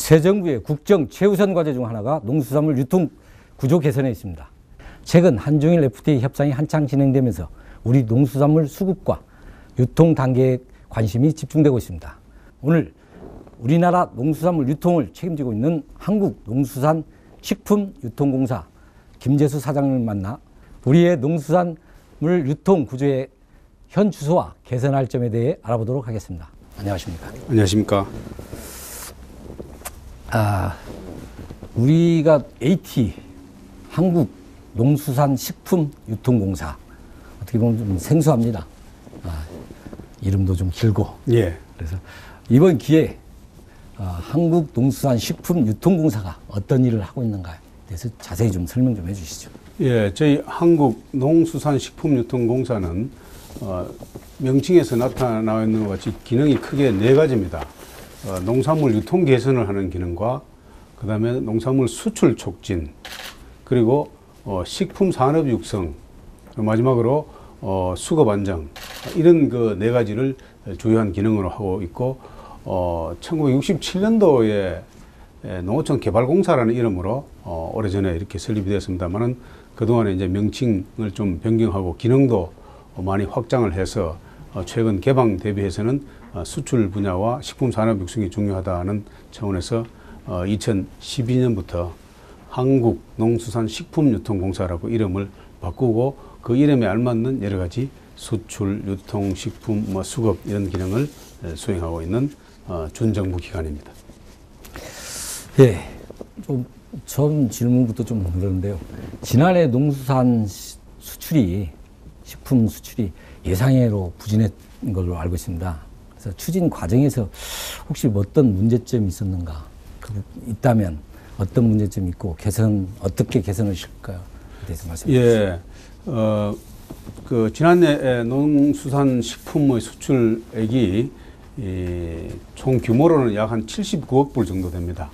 새 정부의 국정 최우선 과제 중 하나가 농수산물 유통 구조 개선에 있습니다. 최근 한중일 FTA 협상이 한창 진행되면서 우리 농수산물 수급과 유통 단계에 관심이 집중되고 있습니다. 오늘 우리나라 농수산물 유통을 책임지고 있는 한국농수산식품유통공사 김재수 사장을 만나 우리의 농수산물 유통 구조의 현 주소와 개선할 점에 대해 알아보도록 하겠습니다. 안녕하십니까? 안녕하십니까? 우리가 AT 한국농수산식품유통공사 어떻게 보면 좀 생소합니다. 이름도 좀 길고. 예. 그래서 이번 기회에 한국농수산식품유통공사가 어떤 일을 하고 있는가에 대해서 자세히 좀 설명 좀 해주시죠. 예, 저희 한국농수산식품유통공사는 명칭에서 나타나 있는 것 같이 기능이 크게 네 가지입니다. 농산물 유통 개선을 하는 기능과 그 다음에 농산물 수출 촉진, 그리고 식품 산업 육성, 마지막으로 수급 안정, 이런 그 네 가지를 주요한 기능으로 하고 있고, 1967년도에 농어촌 개발공사라는 이름으로 오래전에 이렇게 설립이 되었습니다만은 그동안에 이제 명칭을 좀 변경하고 기능도 많이 확장을 해서 최근 개방 대비해서는 수출 분야와 식품 산업 육성이 중요하다는 차원에서 2012년부터 한국농수산식품유통공사라고 이름을 바꾸고 그 이름에 알맞는 여러 가지 수출, 유통, 식품, 수급 이런 기능을 수행하고 있는 준정부 기관입니다. 예, 좀 처음 질문부터 좀 그러는데요. 지난해 농수산 수출이 식품 수출이 예상외로 부진한 걸로 알고 있습니다. 그래서 추진 과정에서 혹시 어떤 문제점이 있었는가? 있다면 어떤 문제점이 있고 어떻게 개선을 시킬까요? 대해서 말씀해 주시죠. 예, 그 지난해 농수산식품의 수출액이 총 규모로는 약 한 79억 불 정도 됩니다.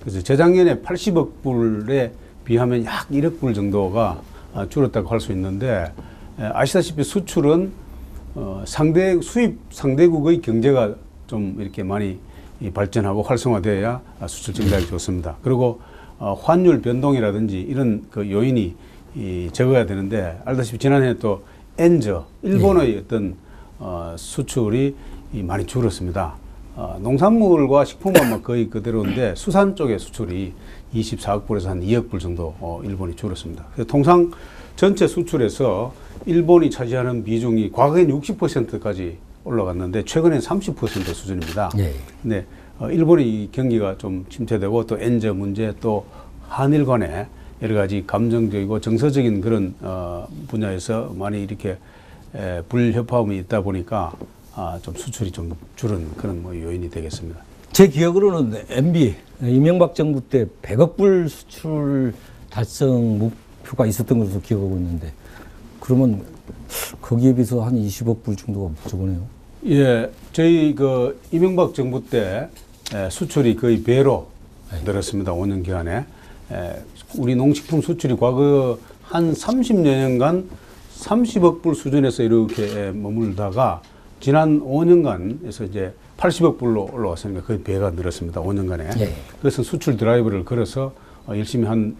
그래서 재작년에 80억 불에 비하면 약 1억 불 정도가 줄었다고 할 수 있는데, 아시다시피 수출은 수입 상대국의 경제가 좀 이렇게 많이 발전하고 활성화되어야 수출 증가율이 좋습니다. 그리고 환율 변동이라든지 이런 그 요인이 적어야 되는데, 알다시피 지난해 또 엔저 일본의 어떤 수출이 많이 줄었습니다. 농산물과 식품만 거의 그대로인데 수산 쪽의 수출이 24억 불에서 한 2억 불 정도 일본이 줄었습니다. 그래서 통상 전체 수출에서 일본이 차지하는 비중이 과거엔 60%까지 올라갔는데 최근엔 30% 수준입니다. 예. 네, 일본의 경기가 좀 침체되고 또 엔저 문제, 또 한일 간의 여러 가지 감정적이고 정서적인 그런 분야에서 많이 이렇게 불협화음이 있다 보니까 좀 수출이 좀 줄은 그런 요인이 되겠습니다. 제 기억으로는 MB 이명박 정부 때 100억 불 수출 달성 목표가 있었던 것으로 기억하고 있는데, 그러면 거기에 비해서 한 20억 불 정도가 부족하네요. 예, 저희 그 이명박 정부 때 수출이 거의 배로 늘었습니다. 5년 기간에. 우리 농식품 수출이 과거 한 30년간 30억 불 수준에서 이렇게 머물다가 지난 5년간에서 이제 80억 불로 올라왔으니까 거의 배가 늘었습니다. 5년간에. 네. 그래서 수출 드라이브를 걸어서 열심히 한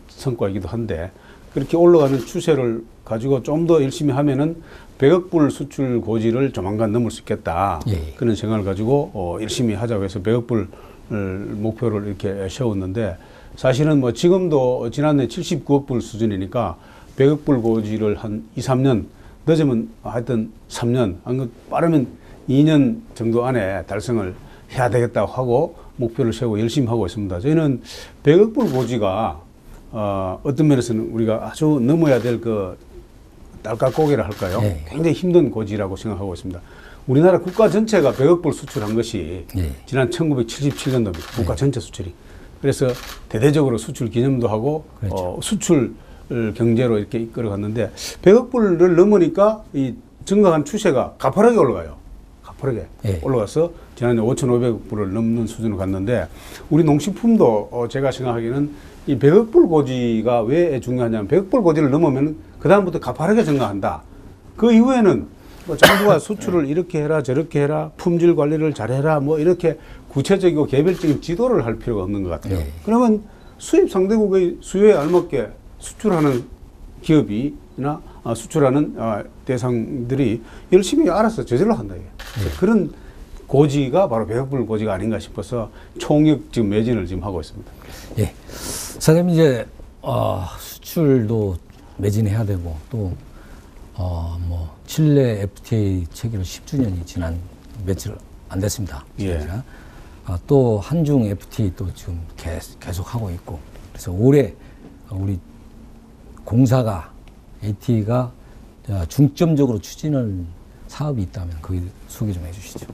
성과이기도 한데, 그렇게 올라가는 추세를 가지고 좀 더 열심히 하면은 100억 불 수출 고지를 조만간 넘을 수 있겠다. 예. 그런 생각을 가지고 열심히 하자고 해서 100억 불 목표를 이렇게 세웠는데, 사실은 지금도 지난해 79억 불 수준이니까 100억 불 고지를 한 2, 3년, 늦으면 하여튼 3년, 빠르면 2년 정도 안에 달성을 해야 되겠다고 하고 목표를 세우고 열심히 하고 있습니다. 저희는 100억 불 고지가 어떤 면에서는 우리가 아주 넘어야 될 그 딸깍고개라 할까요? 네. 굉장히 힘든 고지라고 생각하고 있습니다. 우리나라 국가 전체가 100억 불 수출한 것이 지난 1977년도입니다. 국가 전체 수출이. 그래서 대대적으로 수출 기념도 하고 그렇죠. 수출 경제로 이렇게 이끌어갔는데, 100억 불을 넘으니까 이 증가한 추세가 가파르게 올라가요. 가파르게 올라가서 지난해 5,500억 불을 넘는 수준으로 갔는데, 우리 농식품도 제가 생각하기에는 이 100억 불 고지가 왜 중요하냐면, 100억 불 고지를 넘으면 그 다음부터 가파르게 증가한다. 그 이후에는 뭐 정부가 수출을 이렇게 해라 저렇게 해라 품질 관리를 잘해라 뭐 이렇게 구체적이고 개별적인 지도를 할 필요가 없는 것 같아요. 네. 그러면 수입 상대국의 수요에 알맞게 수출하는 기업이나 수출하는 대상들이 열심히 알아서 저절로 한다. 그런 고지가 바로 배급불 고지가 아닌가 싶어서 총력 지금 매진을 지금 하고 있습니다. 예. 사장님 이제 수출도 매진해야 되고 또 뭐 칠레 FTA 체결 10주년이 지난 며칠 안 됐습니다. 예. 또 한중 FTA 또 지금 계속 하고 있고 그래서 올해 우리 공사가 AT가 중점적으로 추진할 사업이 있다면 거기 소개 좀 해주시죠.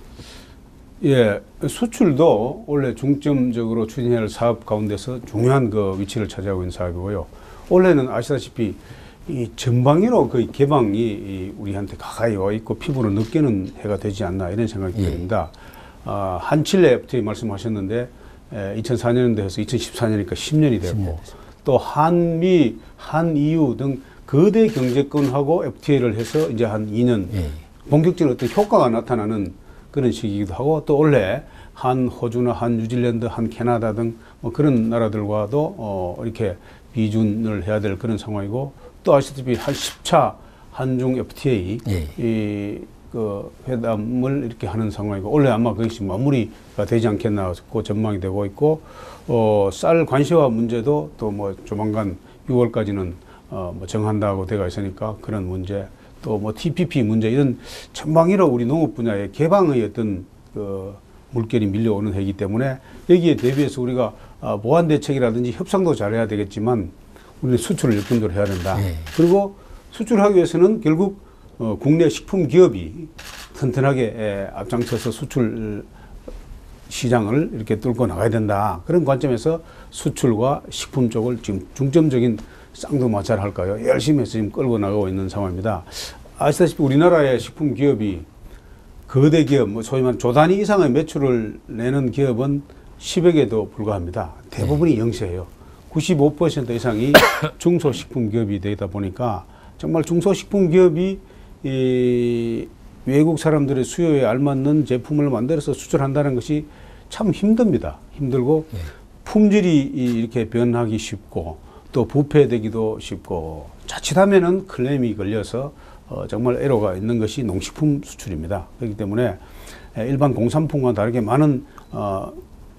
예, 수출도 원래 중점적으로 추진해야 할 사업 가운데서 중요한 그 위치를 차지하고 있는 사업이고요. 올해는 아시다시피 이 전방위로 거의 개방이 우리한테 가까이 와 있고 피부로 느끼는 해가 되지 않나 이런 생각이 듭니다. 한칠레 FTA 말씀하셨는데 2004년도 해서 2014년이니까 10년이 됐고 또 한미, 한EU 등 거대 경제권하고 FTA를 해서 이제 한 2년 본격적인 어떤 효과가 나타나는 그런 시기이기도 하고 또 원래 한 호주나 한 뉴질랜드, 한 캐나다 등 뭐 그런 나라들과도 이렇게 비준을 해야 될 그런 상황이고 또 아시다시피 한 10차 한중 FTA 그 회담을 이렇게 하는 상황이고 원래 아마 그것이 마무리가 되지 않겠나 그 전망이 되고 있고 쌀 관시화 문제도 또 뭐 조만간 6월까지는 뭐 정한다고 되어 있으니까 그런 문제 또 뭐 TPP 문제 이런 전방위로 우리 농업 분야의 개방의 어떤 그 물결이 밀려오는 해이기 때문에 여기에 대비해서 우리가 보완 대책이라든지 협상도 잘해야 되겠지만 우리는 수출을 역점적으로 해야 된다. 그리고 수출하기 위해서는 결국 국내 식품 기업이 튼튼하게 앞장서서 수출 시장을 이렇게 뚫고 나가야 된다. 그런 관점에서 수출과 식품 쪽을 지금 중점적인 쌍두마차를 할까요? 열심히 해서 지금 끌고 나가고 있는 상황입니다. 아시다시피 우리나라의 식품 기업이 거대 기업, 뭐 소위 말하는 조 단위 이상의 매출을 내는 기업은 10여 개도 불과합니다. 대부분이 영세예요. 95% 이상이 중소식품 기업이 되다 보니까 정말 중소식품 기업이 이 외국 사람들의 수요에 알맞는 제품을 만들어서 수출한다는 것이 참 힘듭니다. 힘들고 품질이 이렇게 변하기 쉽고 또 부패되기도 쉽고 자칫하면은 클레임이 걸려서 정말 애로가 있는 것이 농식품 수출입니다. 그렇기 때문에 일반 공산품과 다르게 많은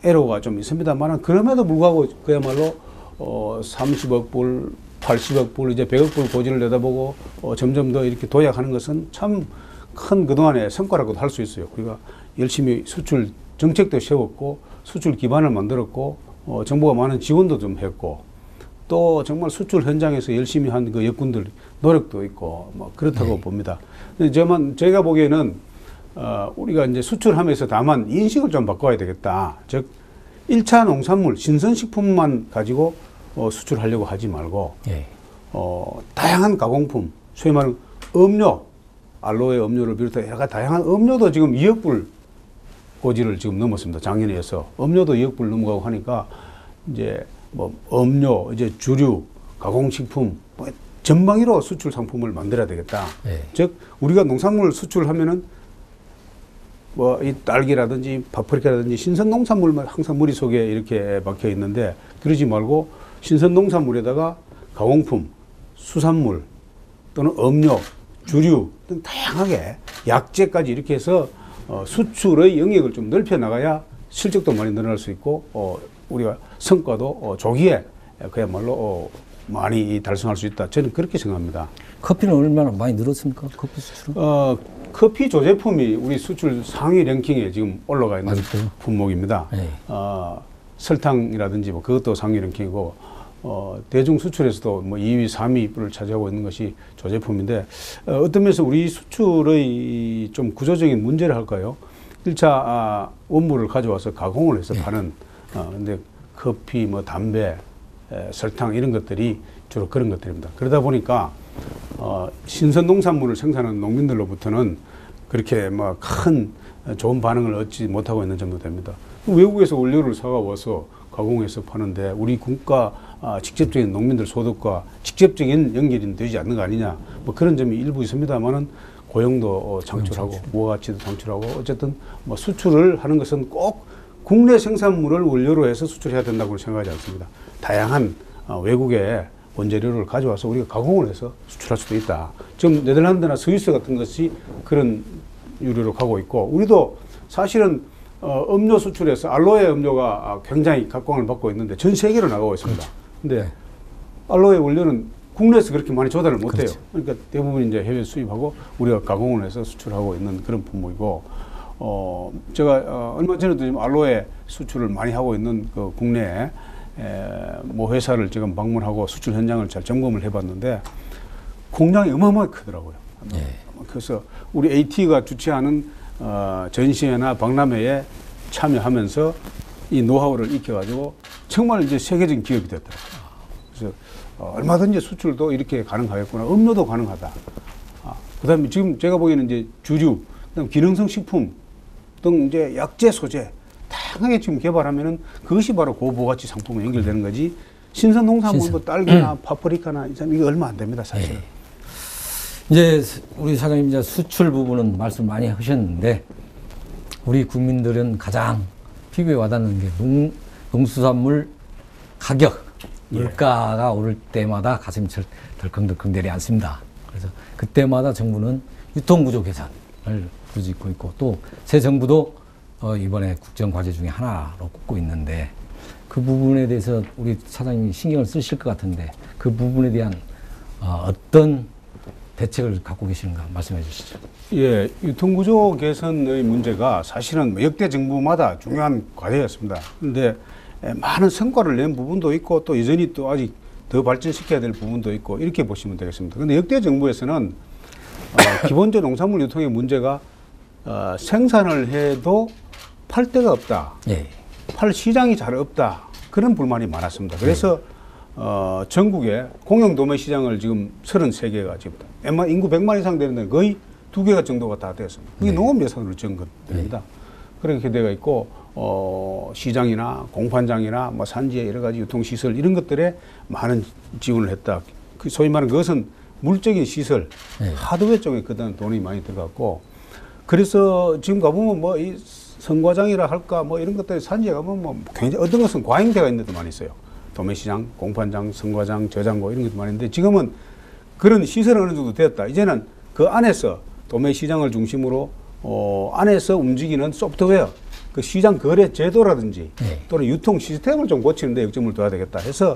애로가 좀 있습니다만 그럼에도 불구하고 그야말로 30억 불, 80억 불, 이제 100억 불 고지를 내다보고 점점 더 이렇게 도약하는 것은 참 큰 그동안의 성과라고도 할 수 있어요. 우리가 열심히 수출 정책도 세웠고 수출 기반을 만들었고 정부가 많은 지원도 좀 했고 또 정말 수출 현장에서 열심히 한 그 역군들 노력도 있고 뭐 그렇다고 봅니다. 근데 제가 보기에는 우리가 이제 수출하면서 다만 인식을 좀 바꿔야 되겠다. 즉 1차 농산물, 신선식품만 가지고 수출하려고 하지 말고 다양한 가공품, 소위 말하는 음료, 알로에 음료를 비롯해 여러 다양한 음료도 지금 2억 불 고지를 지금 넘었습니다. 작년에 해서 음료도 2억 불 넘어가고 하니까 이제 뭐 음료, 이제 주류, 가공식품 뭐 전방위로 수출 상품을 만들어야 되겠다. 즉 우리가 농산물 수출하면은 뭐 이 딸기라든지 파프리카라든지 신선 농산물만 항상 머릿속에 이렇게 박혀 있는데 그러지 말고 신선 농산물에다가 가공품, 수산물 또는 음료, 주류 등 다양하게 약재까지 이렇게 해서 수출의 영역을 좀 넓혀 나가야 실적도 많이 늘어날 수 있고 우리가 성과도 조기에 그야말로 많이 달성할 수 있다. 저는 그렇게 생각합니다. 커피는 얼마나 많이 늘었습니까? 커피 수출은? 커피 조제품이 우리 수출 상위 랭킹에 지금 올라가 있는 품목입니다. 설탕이라든지 뭐 그것도 상위 랭킹이고 대중 수출에서도 뭐 2위, 3위를 차지하고 있는 것이 조제품인데 어떤 면에서 우리 수출의 좀 구조적인 문제를 할까요? 1차 원물을 가져와서 가공을 해서 파는 근데 커피, 뭐 담배, 설탕 이런 것들이 주로 그런 것들입니다. 그러다 보니까 신선 농산물을 생산하는 농민들로부터는 그렇게 뭐 큰 좋은 반응을 얻지 못하고 있는 점도 됩니다. 외국에서 원료를 사가와서 가공해서 파는데 우리 국가 직접적인 농민들 소득과 직접적인 연결이 되지 않는 거 아니냐 뭐 그런 점이 일부 있습니다만은 고용도 창출하고 부가가치도 창출하고 어쨌든 뭐 수출을 하는 것은 꼭 국내 생산물을 원료로 해서 수출해야 된다고 생각하지 않습니다. 다양한 외국의 원재료를 가져와서 우리가 가공을 해서 수출할 수도 있다. 지금 네덜란드나 스위스 같은 것이 그런 유료로 가고 있고 우리도 사실은 음료 수출에서 알로에 음료가 굉장히 각광을 받고 있는데 전 세계로 나가고 있습니다. 그런데 알로에 원료는 국내에서 그렇게 많이 조달을 못해요. 그렇죠. 그러니까 대부분 이제 해외 수입하고 우리가 가공을 해서 수출하고 있는 그런 품목이고, 제가 얼마 전에도 지금 알로에 수출을 많이 하고 있는 그 국내 뭐 회사를 지금 방문하고 수출 현장을 잘 점검을 해봤는데 공장이 어마어마하게 크더라고요. 예. 그래서 우리 AT가 주최하는 전시회나 박람회에 참여하면서 이 노하우를 익혀가지고 정말 이제 세계적인 기업이 됐더라고요. 그래서 얼마든지 수출도 이렇게 가능하겠구나. 음료도 가능하다. 그다음에 지금 제가 보기에는 이제 주류, 그다음 기능성 식품 등 이제 약재 소재 다양하게 지금 개발하면은 그것이 바로 고부가치 상품으로 연결되는 거지. 신선 농산물 뭐 딸기나 파프리카나 이거 얼마 안 됩니다, 사실. 네. 이제 우리 사장님 이제 수출 부분은 말씀 많이 하셨는데 우리 국민들은 가장 피부에 와닿는 게 농수산물 가격, 물가가 오를 때마다 가슴이 덜컹덜컹 내리 앉습니다. 그래서 그때마다 정부는 유통구조 개선을 부르짖고 있고 또 새 정부도 이번에 국정과제 중에 하나로 꼽고 있는데 그 부분에 대해서 우리 사장님이 신경을 쓰실 것 같은데 그 부분에 대한 어떤 대책을 갖고 계시는가 말씀해 주시죠. 예, 유통구조 개선의 문제가 사실은 역대 정부마다 중요한 과제였습니다. 그런데 많은 성과를 낸 부분도 있고 또 여전히 또 아직 더 발전시켜야 될 부분도 있고 이렇게 보시면 되겠습니다. 그런데 역대 정부에서는 기본적 농산물 유통의 문제가 생산을 해도 팔 데가 없다. 예. 팔 시장이 잘 없다. 그런 불만이 많았습니다. 그래서 전국에 공영 도매 시장을 지금 33개가 지금 인구 100만 이상 되는데 거의 2개가 정도가 다 되었습니다. 그게 농업 예산으로 지원됩니다. 그렇게 되어 있고 시장이나 공판장이나 뭐 산지의 여러 가지 유통시설 이런 것들에 많은 지원을 했다. 그 소위 말하는 그것은 물적인 시설, 하드웨어 쪽에 그다음 돈이 많이 들어갔고 그래서 지금 가보면 뭐 이 선과장이라 할까 뭐 이런 것들이 산지에 가면 뭐 굉장히 어떤 것은 과잉되어 있는 데도 많이 있어요. 도매시장, 공판장, 선과장, 저장고 이런 것도 많이 있는데 지금은 그런 시설은 어느 정도 되었다. 이제는 그 안에서 도매시장을 중심으로 안에서 움직이는 소프트웨어, 그 시장 거래 제도라든지 또는 유통 시스템을 좀 고치는데 역점을 둬야 되겠다 해서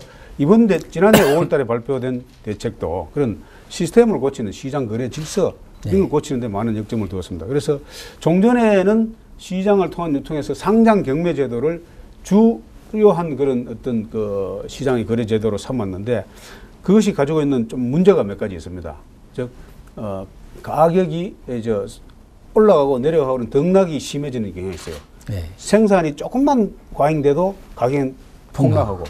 지난해 5월 달에 발표된 대책도 그런 시스템을 고치는 시장 거래 질서 이걸 고치는데 많은 역점을 두었습니다. 그래서 종전에는 시장을 통한 유통에서 상장 경매 제도를 주요한 그런 어떤 그 시장의 거래 제도로 삼았는데 그것이 가지고 있는 좀 문제가 몇 가지 있습니다. 즉, 가격이 올라가고 내려가고는 등락이 심해지는 경향이 있어요. 네. 생산이 조금만 과잉돼도 가격은 폭락하고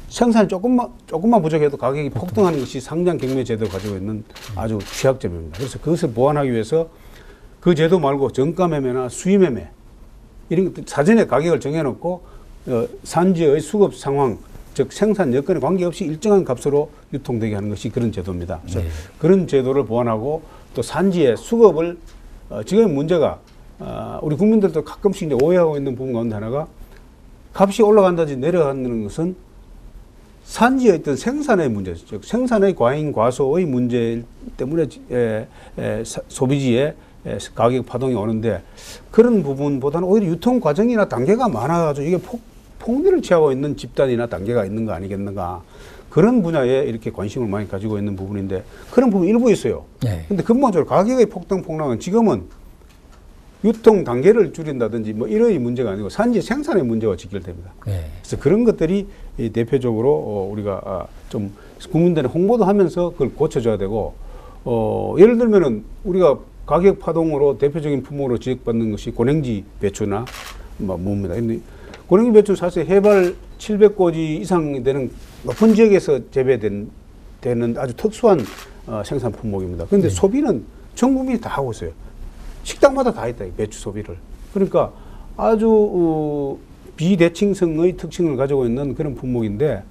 생산이 조금만 부족해도 가격이 폭등하는 것이 상장 경매 제도가 가지고 있는 아주 취약점입니다. 그래서 그것을 보완하기 위해서 그 제도 말고 정가 매매나 수입 매매 이런 것들 사전에 가격을 정해놓고 산지의 수급 상황 즉 생산 여건에 관계없이 일정한 값으로 유통되게 하는 것이 그런 제도입니다. 그래서 그런 제도를 보완하고 또 산지의 수급을 지금 문제가 우리 국민들도 가끔씩 이제 오해하고 있는 부분 가운데 하나가 값이 올라간다든지 내려가는 것은 산지에 있던 생산의 문제, 즉 생산의 과잉 과소의 문제 때문에 소비지의 가격 파동이 오는데 그런 부분보다는 오히려 유통 과정이나 단계가 많아가지고 이게 폭리를 취하고 있는 집단이나 단계가 있는 거 아니겠는가. 그런 분야에 이렇게 관심을 많이 가지고 있는 부분인데 그런 부분이 일부 있어요. 그런데 근본적으로 가격의 폭락은 지금은 유통 단계를 줄인다든지 뭐 이런 문제가 아니고 산지 생산의 문제와 직결됩니다. 그래서 그런 것들이 대표적으로 우리가 좀 국민들의 홍보도 하면서 그걸 고쳐줘야 되고 예를 들면은 우리가 가격 파동으로 대표적인 품목으로 지적받는 것이 고랭지 배추나 뭐 뭡니다. 근데 고랭지 배추 사실 해발 700고지 이상 되는 높은 지역에서 재배되는 아주 특수한 생산 품목입니다. 그런데 소비는 전 국민이 다 하고 있어요. 식당마다 다 있다, 이 배추 소비를. 그러니까 아주 비대칭성의 특징을 가지고 있는 그런 품목인데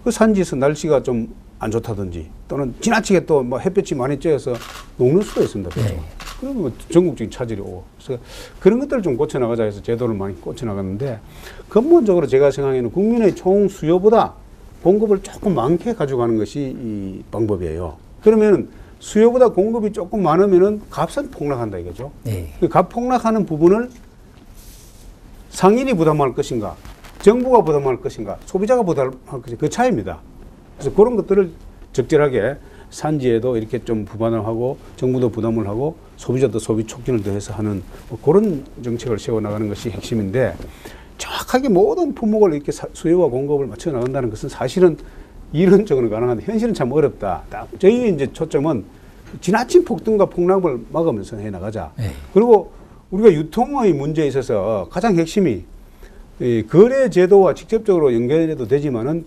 그 산지에서 날씨가 좀 안 좋다든지 또는 지나치게 또 뭐 햇볕이 많이 쬐어서 녹는 수도 있습니다. 그렇죠? 네. 그러면 뭐 전국적인 차질이 오고 그래서 그런 것들을 좀 고쳐나가자 해서 제도를 많이 고쳐나갔는데 근본적으로 제가 생각하기에는 국민의 총 수요보다 공급을 조금 많게 가져가는 것이 이 방법이에요. 그러면 수요보다 공급이 조금 많으면은 값은 폭락한다 이거죠. 네. 그 값 폭락하는 부분을 상인이 부담할 것인가, 정부가 부담할 것인가, 소비자가 부담할 것인가 그 차이입니다. 그래서 그런 것들을 적절하게 산지에도 이렇게 좀 부담을 하고 정부도 부담을 하고 소비자도 소비 촉진을 더해서 하는 뭐 그런 정책을 세워나가는 것이 핵심인데 정확하게 모든 품목을 이렇게 수요와 공급을 맞춰 나간다는 것은 사실은 이론적으로는 가능한데 현실은 참 어렵다. 저희 이제 초점은 지나친 폭등과 폭락을 막으면서 해 나가자. 네. 그리고 우리가 유통의 문제에 있어서 가장 핵심이 이 거래 제도와 직접적으로 연결해도 되지만은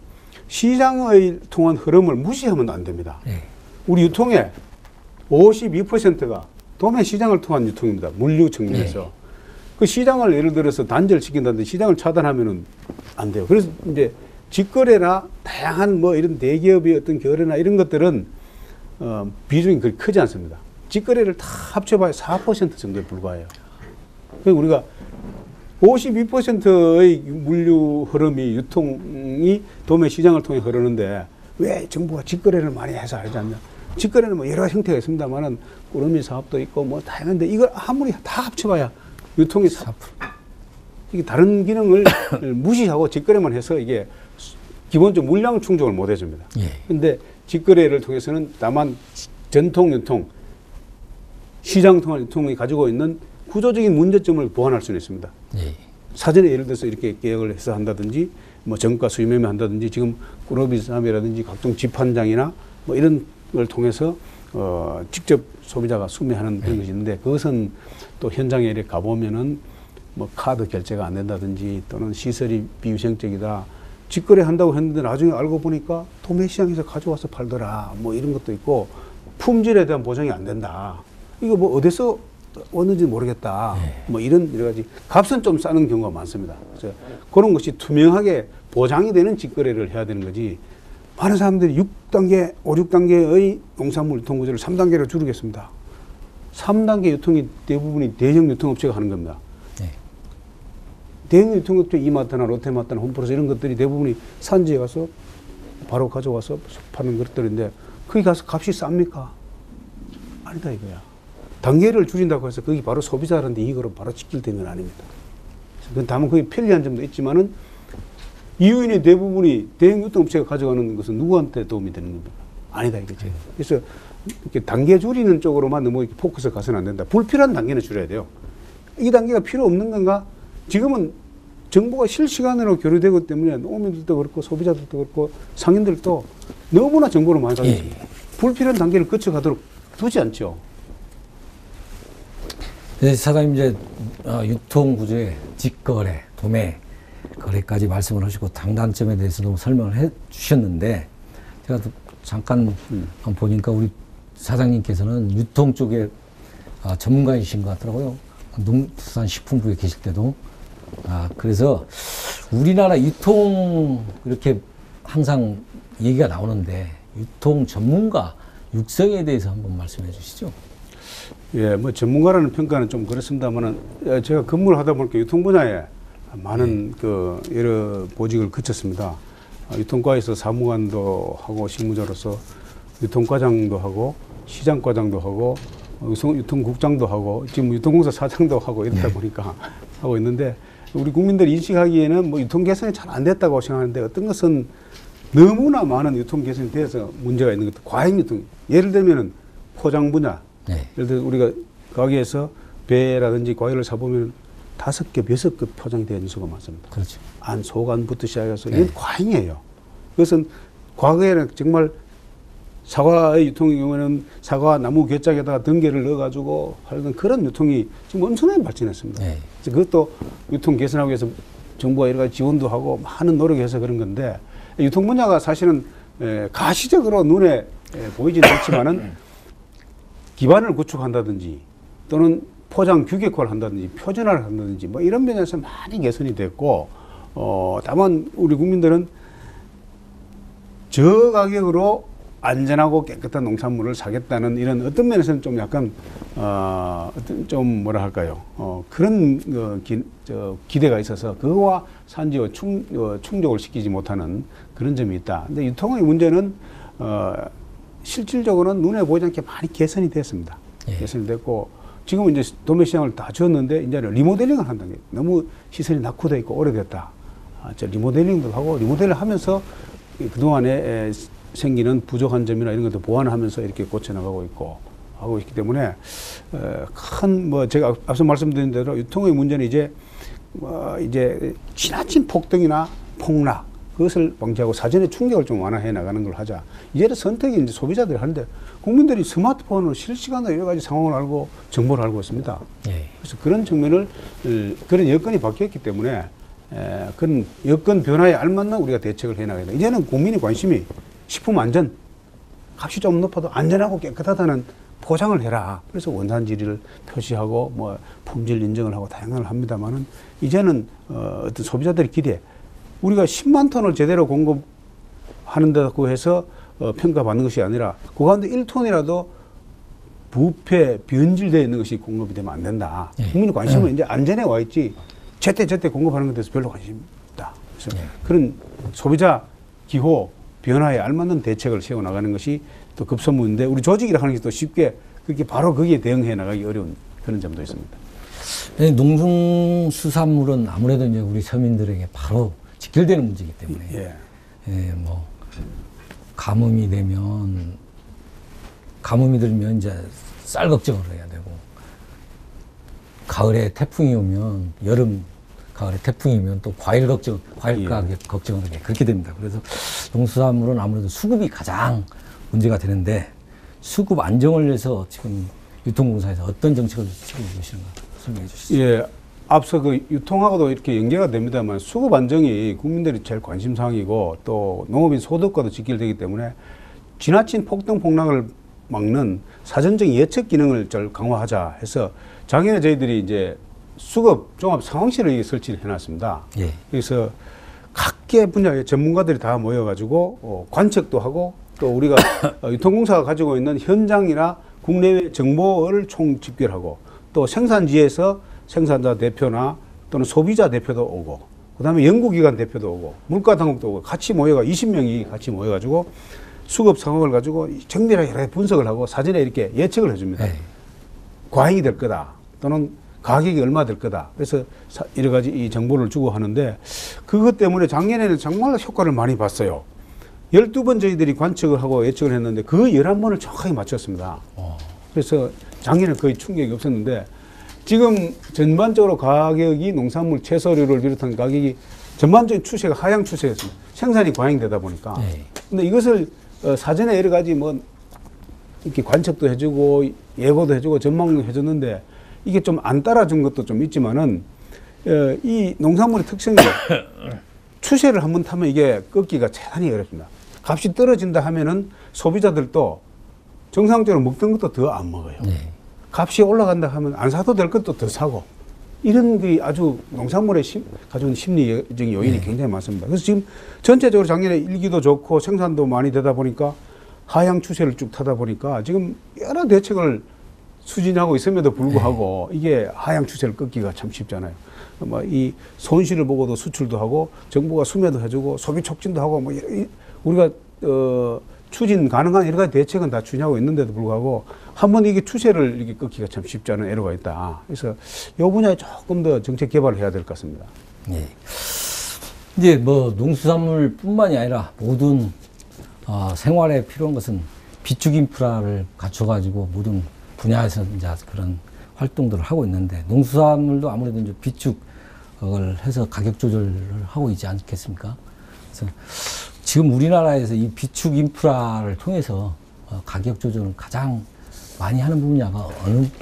시장의 통한 흐름을 무시하면 안 됩니다. 네. 우리 유통의 52%가 도매 시장을 통한 유통입니다. 물류 측면에서. 네. 그 시장을 예를 들어서 단절시킨다든지 시장을 차단하면은 안 돼요. 그래서 이제 직거래나 다양한 뭐 이런 대기업의 어떤 거래나 이런 것들은 비중이 그렇게 크지 않습니다. 직거래를 다 합쳐봐야 4% 정도에 불과해요. 그러니까 우리가 52%의 물류 흐름이 유통이 도매 시장을 통해 흐르는데 왜 정부가 직거래를 많이 해서 하지 않냐. 직거래는 뭐 여러 가지 형태가 있습니다만은 꾸러미 사업도 있고 뭐 다양한데 이걸 아무리 다 합쳐봐야 유통이 4%. 이게 다른 기능을 무시하고 직거래만 해서 이게 기본적으로 물량 충족을 못 해줍니다. 그런데 예. 직거래를 통해서는 다만 전통 유통, 시장 통한 유통이 가지고 있는 구조적인 문제점을 보완할 수는 있습니다. 예. 사전에 예를 들어서 이렇게 계획을 해서 한다든지 뭐 정가 수요 매매 한다든지 지금 꾸러미 싸움이라든지 각종 집판장이나 뭐 이런 걸 통해서 직접 소비자가 수매하는 그런 것이 있는데 그것은 또 현장에 이렇게 가보면은 뭐 카드 결제가 안 된다든지 또는 시설이 비위생적이다. 직거래 한다고 했는데 나중에 알고 보니까 도매 시장에서 가져와서 팔더라. 뭐 이런 것도 있고 품질에 대한 보장이 안 된다. 이거 뭐 어디서 왔는지 모르겠다. 뭐 이런 여러 가지 값은 좀 싸는 경우가 많습니다. 그래서 그런 것이 투명하게 보장이 되는 직거래를 해야 되는 거지. 많은 사람들이 6단계, 5, 6단계의 농산물 유통 구조를 3단계로 줄이겠습니다. 3단계 유통이 대부분이 대형 유통업체가 하는 겁니다. 네. 대형 유통업체 이마트나 롯데마트나 홈플러스 이런 것들이 대부분이 산지에 가서 바로 가져와서 파는 것들인데 거기 가서 값이 쌉니까? 아니다 이거야. 단계를 줄인다고 해서 거기 바로 소비자한테 이익으로 바로 직결되는 건 아닙니다. 다만 거기 편리한 점도 있지만은 이유인이 대부분이 대형 유통업체가 가져가는 것은 누구한테 도움이 되는 겁니까? 아니다 이거죠. 그래서 이렇게 단계 줄이는 쪽으로만 너무 이렇게 포커스 가서는 안 된다. 불필요한 단계는 줄여야 돼요. 이 단계가 필요 없는 건가? 지금은 정보가 실시간으로 교류되기 때문에 농민들도 그렇고 소비자들도 그렇고 상인들도 너무나 정보를 많이 가지고 있습니다. 불필요한 단계를 거쳐가도록 두지 않죠. 네, 사장님 이제 유통 구조의 직거래, 도매 거래까지 말씀을 하시고 장단점에 대해서도 설명을 해 주셨는데 제가 또 잠깐 보니까 우리 사장님께서는 유통 쪽에 전문가이신 것 같더라고요. 농수산식품부에 계실 때도. 그래서 우리나라 유통 이렇게 항상 얘기가 나오는데 유통 전문가 육성에 대해서 한번 말씀해 주시죠. 예, 뭐 전문가라는 평가는 좀 그렇습니다만은 제가 근무를 하다 보니까 유통 분야에 많은 그 여러 보직을 거쳤습니다. 유통과에서 사무관도 하고 실무자로서 유통과장도 하고 시장과장도 하고 유통국장도 하고 지금 유통공사 사장도 하고 이러다 보니까 하고 있는데 우리 국민들이 인식하기에는 뭐 유통 개선이 잘 안 됐다고 생각하는데 어떤 것은 너무나 많은 유통 개선이 돼서 문제가 있는 것도 과잉 유통. 예를 들면은 포장 분야. 예를 들어 우리가 가게에서 배라든지 과일을 사보면 5개, 6개 포장이 되는 수가 많습니다. 그렇죠. 안, 속안부터 시작해서 이건 과잉이에요. 그것은 과거에는 정말 사과의 유통의 경우에는 사과 나무 괴짝에다가 등개를 넣어가지고 하는 그런 유통이 지금 엄청나게 발전했습니다. 네. 그래서 그것도 유통 개선하기 위해서 정부가 여러 가지 지원도 하고 많은 노력을 해서 그런 건데 유통 분야가 사실은 가시적으로 눈에 보이지는 않지만은 기반을 구축한다든지 또는 포장 규격화를 한다든지 표준화를 한다든지 뭐 이런 면에서 많이 개선이 됐고 다만 우리 국민들은 저가격으로 안전하고 깨끗한 농산물을 사겠다는 이런 어떤 면에서는 좀 약간 어떤 좀 뭐라 할까요? 그런 기대가 있어서 그거와 산지와 충족을 시키지 못하는 그런 점이 있다. 근데 유통의 문제는 실질적으로는 눈에 보이지 않게 많이 개선이 됐습니다. 예. 개선이 됐고 지금은 이제 도매 시장을 다 지었는데 이제는 리모델링을 한다는 게 너무 시설이 낙후되어 있고 오래됐다. 리모델링도 하고 리모델링을 하면서 그동안에 생기는 부족한 점이나 이런 것도 보완하면서 이렇게 고쳐나가고 있고 하고 있기 때문에 큰 뭐 제가 앞서 말씀드린 대로 유통의 문제는 이제 지나친 폭등이나 폭락 그것을 방지하고 사전에 충격을 좀 완화해 나가는 걸 하자. 이제는 선택이 이제 소비자들이 하는데 국민들이 스마트폰으로 실시간으로 여러 가지 상황을 알고 정보를 알고 있습니다. 예. 그래서 그런 측면을 그런 여건이 바뀌었기 때문에 그런 여건 변화에 알맞는 우리가 대책을 해 나가야 돼. 이제는 국민의 관심이 식품 안전, 값이 좀 높아도 안전하고 깨끗하다는 포장을 해라. 그래서 원산지를 표시하고 뭐 품질 인정을 하고 다양한 걸 합니다만은 이제는 어떤 소비자들의 기대, 우리가 10만 톤을 제대로 공급하는다고 해서 평가받는 것이 아니라 그 가운데 1톤이라도 부패, 변질되어 있는 것이 공급이 되면 안 된다. 예. 국민의 관심은 이제 안전에 와 있지 제때 공급하는 것에 대해서 별로 관심이 없다. 그래서 그런 소비자 기호, 변화에 알맞는 대책을 세워나가는 것이 또 급선무인데 우리 조직이라 하는 게 또 쉽게 그렇게 바로 거기에 대응해 나가기 어려운 그런 점도 있습니다. 네, 농수산물은 아무래도 이제 우리 서민들에게 바로 직결되는 문제이기 때문에 뭐 가뭄이 들면 이제 쌀 걱정을 해야 되고 가을에 태풍이 오면 가을에 태풍이 오면 또 과일 가격 걱정을 하게 그렇게 됩니다. 그래서 농수산물은 아무래도 수급이 가장 문제가 되는데 수급 안정을 위해서 지금 유통공사에서 어떤 정책을 지금 계시는가 설명해 주시죠. 예, 앞서 그 유통하고도 이렇게 연계가 됩니다만 수급 안정이 국민들이 제일 관심 사항이고 또 농업인 소득과도 직결되기 때문에 지나친 폭등 폭락을 막는 사전적인 예측 기능을 잘 강화하자 해서 작년에 저희들이 이제 수급 종합 상황실을 설치를 해놨습니다. 예. 그래서 각계 분야의 전문가들이 다 모여가지고 관측도 하고 또 우리가 유통공사가 가지고 있는 현장이나 국내외 정보를 총 집결하고 또 생산지에서 생산자 대표나 또는 소비자 대표도 오고 그다음에 연구기관 대표도 오고 물가당국도 오고 같이 모여가 20명이 같이 모여가지고 수급 상황을 가지고 정밀하게 여러 분석을 하고 사전에 이렇게 예측을 해줍니다. 네. 과잉이 될 거다 또는 가격이 얼마 될 거다. 그래서 여러 가지 이 정보를 주고 하는데 그것 때문에 작년에는 정말로 효과를 많이 봤어요. 12번 저희들이 관측을 하고 예측을 했는데 그 11번을 정확하게 맞췄습니다. 그래서 작년에 거의 충격이 없었는데 지금 전반적으로 가격이 농산물 채소류를 비롯한 가격이 전반적인 추세가 하향 추세였습니다. 생산이 과잉되다 보니까. 네. 근데 이것을 사전에 여러 가지 뭐 이렇게 관측도 해주고 예고도 해주고 전망도 해줬는데 이게 좀 안 따라준 것도 좀 있지만은 이 농산물의 특성이 추세를 한번 타면 이게 꺾기가 대단히 어렵습니다. 값이 떨어진다 하면은 소비자들도 정상적으로 먹던 것도 더 안 먹어요. 네. 값이 올라간다 하면 안 사도 될 것도 더 사고 이런 게 아주 농산물의 가져온 심리적인 요인이 굉장히 많습니다. 그래서 지금 전체적으로 작년에 일기도 좋고 생산도 많이 되다 보니까 하향 추세를 쭉 타다 보니까 지금 여러 대책을 추진하고 있음에도 불구하고 이게 하향 추세를 꺾기가 참 쉽잖아요. 뭐 이 손실을 보고도 수출도 하고 정부가 수매도 해주고 소비 촉진도 하고 뭐 우리가 추진 가능한 여러 가지 대책은 다 추진하고 있는데도 불구하고 한번 이게 추세를 이렇게 꺾기가 참 쉽지 않은 애로가 있다. 그래서 이 분야에 조금 더 정책 개발을 해야 될 것 같습니다. 네. 이제 뭐 농수산물뿐만이 아니라 모든 생활에 필요한 것은 비축 인프라를 갖춰가지고 모든 분야에서 이제 그런 활동들을 하고 있는데 농수산물도 아무래도 이제 비축을 해서 가격 조절을 하고 있지 않겠습니까? 그래서 지금 우리나라에서 이 비축 인프라를 통해서 가격 조절을 가장 많이 하는 분야가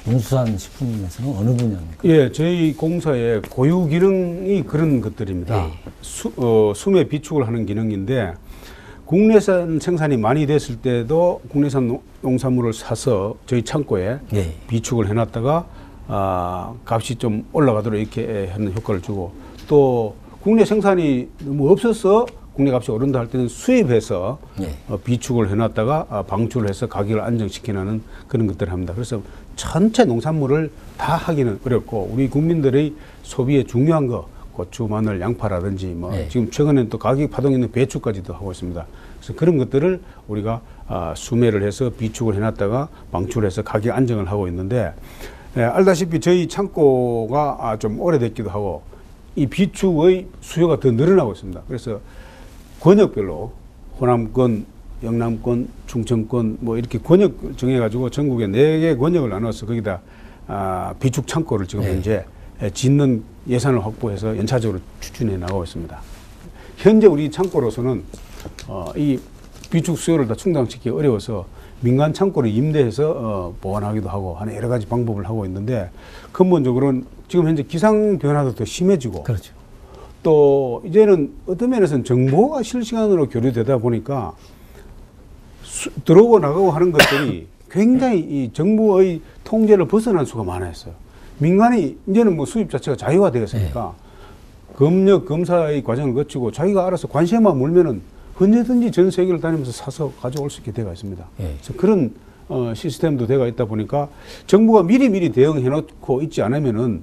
농수산 식품에서는 어느 분야입니까? 예, 저희 공사의 고유 기능이 그런 것들입니다. 예. 수매 비축을 하는 기능인데 국내산 생산이 많이 됐을 때도 국내산 농산물을 사서 저희 창고에 예. 비축을 해놨다가 값이 좀 올라가도록 이렇게 하는 효과를 주고 또 국내 생산이 너무 없어서 국내 값이 오른다 할 때는 수입해서 예. 비축을 해놨다가 방출을 해서 가격을 안정시키는 그런 것들을 합니다. 그래서 전체 농산물을 다 하기는 어렵고 우리 국민들의 소비에 중요한 거 고추, 마늘, 양파라든지 뭐 예. 지금 최근에는 또 가격 파동 있는 배추까지도 하고 있습니다. 그래서 그런 것들을 우리가 수매를 해서 비축을 해놨다가 방출해서 가격 안정을 하고 있는데 알다시피 저희 창고가 좀 오래됐기도 하고 이 비축의 수요가 더 늘어나고 있습니다. 그래서 권역별로 호남권, 영남권, 충청권 뭐 이렇게 권역 정해가지고 전국에 4개 권역을 나눠서 거기다 비축 창고를 지금 현재 짓는 예산을 확보해서 연차적으로 추진해 나가고 있습니다. 현재 우리 창고로서는 이 비축 수요를 다 충당시키기 어려워서 민간 창고를 임대해서 보관하기도 하고 하는 여러 가지 방법을 하고 있는데 근본적으로는 지금 현재 기상 변화도 더 심해지고 그렇죠. 또 이제는 어떤 면에서는 정보가 실시간으로 교류되다 보니까 들어오고 나가고 하는 것들이 굉장히 이 정부의 통제를 벗어난 수가 많아졌어요. 민간이 이제는 뭐 수입 자체가 자유화 되었으니까 검역 검사의 과정을 거치고 자기가 알아서 관심만 물면은 언제든지 전 세계를 다니면서 사서 가져올 수 있게 되어 있습니다. 그래서 그런 시스템도 되어 있다 보니까 정부가 미리 대응해 놓고 있지 않으면은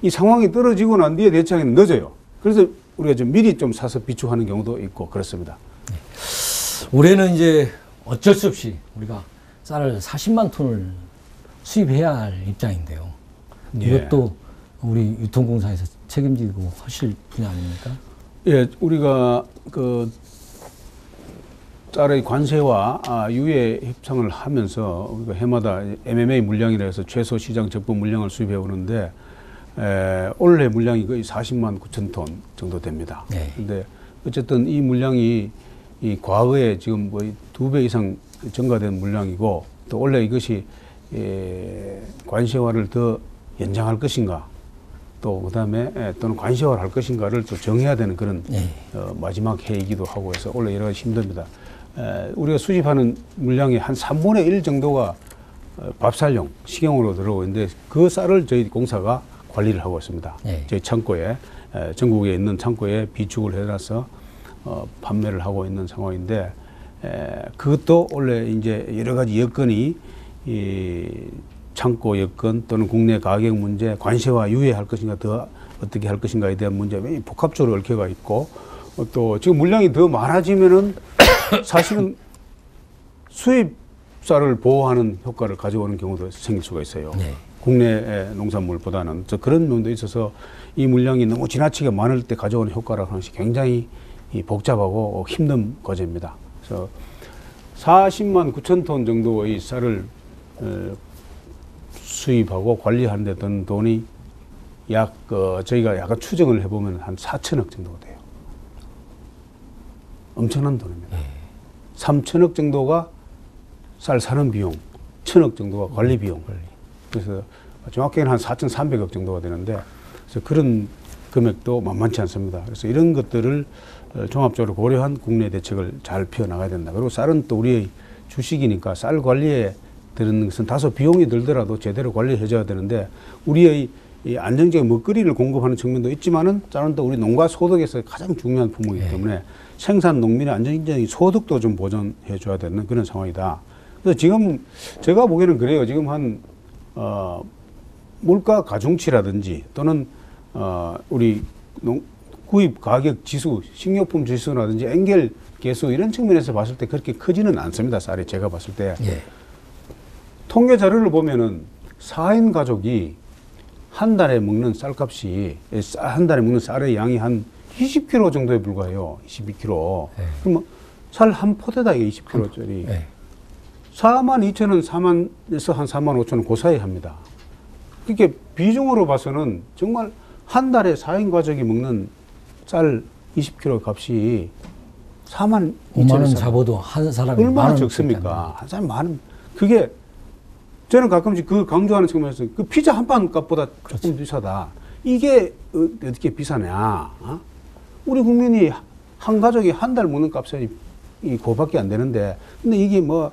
이 상황이 떨어지고 난 뒤에 대처하기는 늦어요. 그래서 우리가 좀 미리 좀 사서 비축하는 경우도 있고 그렇습니다. 올해는 이제 어쩔 수 없이 우리가 쌀을 40만 톤을 수입해야 할 입장인데요. 이것도 우리 유통공사에서 책임지고 하실 분야 아닙니까? 예, 우리가 그 쌀의 관세와 유예 협상을 하면서 우리가 해마다 MMA 물량이라 해서 최소 시장 적분 물량을 수입해 오는데 올해 물량이 거의 40만 9천 톤 정도 됩니다. 그런데 어쨌든 이 물량이 이 과거에 지금 거의 2배 이상 증가된 물량이고 또 원래 이것이 관세화를 더 연장할 것인가 또 그다음에 또는 관세화를 할 것인가를 또 정해야 되는 그런 마지막 해이기도 하고 해서 원래 여러 가지 힘듭니다. 우리가 수집하는 물량의 한 3분의 1 정도가 밥살용, 식용으로 들어오는데 그 쌀을 저희 공사가 관리를 하고 있습니다. 저희 창고에 전국에 있는 창고에 비축을 해놔서 판매를 하고 있는 상황인데 그것도 원래 이제 여러 가지 여건이 이 창고 여건 또는 국내 가격 문제, 관세와 유예할 것인가 더 어떻게 할 것인가에 대한 문제 복합적으로 얽혀가 있고 또 지금 물량이 더 많아지면은 사실은 수입 쌀을 보호하는 효과를 가져오는 경우도 생길 수가 있어요. 국내 농산물보다는 그런 면도 있어서 이 물량이 너무 지나치게 많을 때 가져오는 효과라는 것이 굉장히 복잡하고 힘든 과제입니다. 그래서 40만 9천 톤 정도의 쌀을 수입하고 관리하는 데 드는 돈이 저희가 약간 추정을 해보면 한 4천억 정도 돼요. 엄청난 돈입니다. 3천억 정도가 쌀 사는 비용, 1천억 정도가 관리 비용. 그래서 정확히는 한 4,300억 정도가 되는데 그래서 그런 금액도 만만치 않습니다. 그래서 이런 것들을 종합적으로 고려한 국내 대책을 잘 펴나가야 된다. 그리고 쌀은 또 우리의 주식이니까 쌀 관리에 드는 것은 다소 비용이 들더라도 제대로 관리해줘야 되는데 우리의 이 안정적인 먹거리를 공급하는 측면도 있지만은 쌀은 또 우리 농가 소득에서 가장 중요한 품목이기 때문에 생산 농민의 안정적인 소득도 좀 보존해줘야 되는 그런 상황이다. 그래서 지금 제가 보기에는 그래요. 지금 한 물가 가중치라든지 또는 우리 구입 가격 지수, 식료품 지수라든지 엔겔 개수 이런 측면에서 봤을 때 그렇게 크지는 않습니다. 쌀이 제가 봤을 때. 통계 자료를 보면은 4인 가족이 한 달에 먹는 쌀값이 한 달에 먹는 쌀의 양이 한 20kg 정도에 불과해요. 22kg. 그럼 쌀 한 포대다 이게 20kg짜리. 42,000원, 4만에서 한 4만 5천 원 그 사이 합니다. 그렇게 비중으로 봐서는 정말 한 달에 4인 가족이 먹는 쌀 20kg 값이 4만 5만 원 잡아도 한 사람이 얼마나 적습니까? 한 사람 많은 그게 저는 가끔씩 그 강조하는 측면에서 그 피자 한 판 값보다 조금 비싸다. 이게 어떻게 비싸냐? 우리 국민이 한 가족이 한 달 먹는 값이 그거밖에 안 되는데, 근데 이게 뭐